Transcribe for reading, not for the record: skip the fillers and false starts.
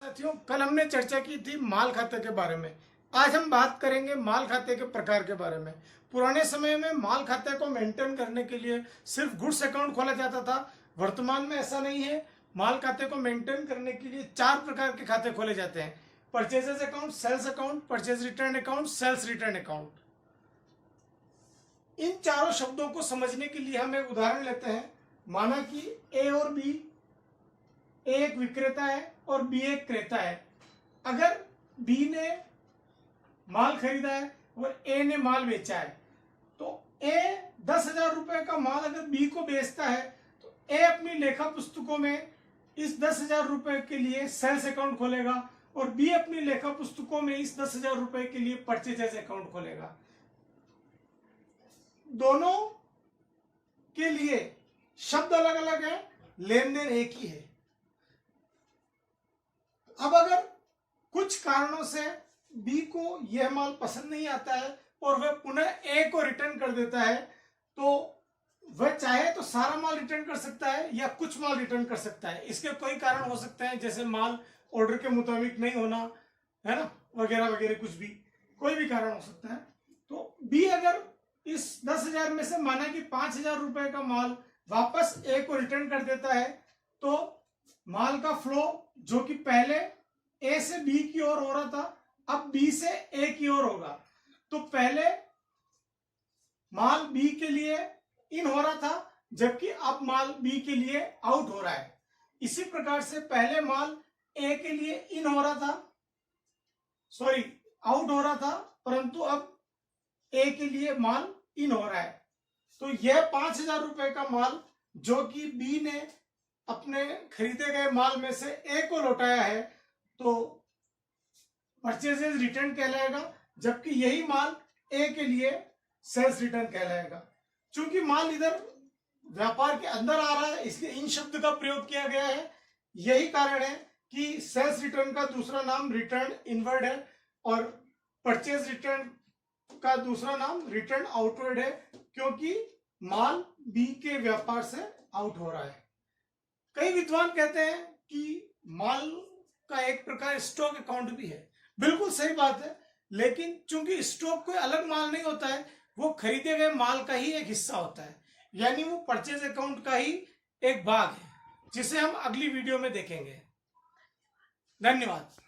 साथियों, कल हमने चर्चा की थी माल खाते के बारे में। आज हम बात करेंगे माल खाते के प्रकार के बारे में। पुराने समय में माल खाते को मेंटेन करने के लिए सिर्फ गुड्स अकाउंट खोला जाता था। वर्तमान में ऐसा नहीं है। माल खाते को मेंटेन करने के लिए 4 प्रकार के खाते खोले जाते हैं: purchases account, sales account, purchase return account, sales return account. इन चारों शब्दों को समझने के लिए हम एक उदाहरण लेते हैं। माना कि ए और बी, ए एक विक्रेता है और बी एक क्रेता है। अगर बी ने माल खरीदा है और ए ने माल बेचा है, तो ए 10,000 रुपए का माल अगर बी को बेचता है तो ए अपनी लेखा पुस्तकों में इस 10,000 रुपए के लिए सेल्स अकाउंट खोलेगा और बी अपनी लेखा पुस्तकों में इस 10,000 रुपए के लिए परचेजेस अकाउंट खोलेगा। दोनों के लिए शब्द अलग अलग है, लेन देन एक ही है। अब अगर कुछ कारणों से बी को यह माल पसंद नहीं आता है और वह पुनः ए को रिटर्न कर देता है, तो वह चाहे तो सारा माल रिटर्न कर सकता है या कुछ माल रिटर्न कर सकता है। इसके कई कारण हो सकते हैं, जैसे माल ऑर्डर के मुताबिक नहीं होना, है ना, वगैरह वगैरह, कुछ भी, कोई भी कारण हो सकता है। तो बी अगर इस 10,000 में से माना कि 5,000 रुपए का माल वापस ए को रिटर्न कर देता है, तो माल का फ्लो जो कि पहले ए से बी की ओर हो रहा था, अब बी से ए की ओर होगा। तो पहले माल बी के लिए इन हो रहा था, जबकि अब माल बी के लिए आउट हो रहा है। इसी प्रकार से पहले माल ए के लिए इन हो रहा था, सॉरी, आउट हो रहा था, परंतु अब ए के लिए माल इन हो रहा है। तो यह 5,000 रुपए का माल जो कि बी ने अपने खरीदे गए माल में से ए को लौटाया है, तो परचेजेस रिटर्न कहलाएगा, जबकि यही माल ए के लिए सेल्स रिटर्न कहलाएगा। चूंकि माल इधर व्यापार के अंदर आ रहा है, इसलिए इन शब्द का प्रयोग किया गया है। यही कारण है कि सेल्स रिटर्न का दूसरा नाम रिटर्न इनवर्ड है और परचेज रिटर्न का दूसरा नाम रिटर्न आउटवर्ड है, क्योंकि माल बी के व्यापार से आउट हो रहा है। कई विद्वान कहते हैं कि माल का एक प्रकार स्टॉक अकाउंट भी है। बिल्कुल सही बात है, लेकिन चूंकि स्टॉक कोई अलग माल नहीं होता है, वो खरीदे गए माल का ही एक हिस्सा होता है, यानी वो परचेज अकाउंट का ही एक भाग है, जिसे हम अगली वीडियो में देखेंगे। धन्यवाद।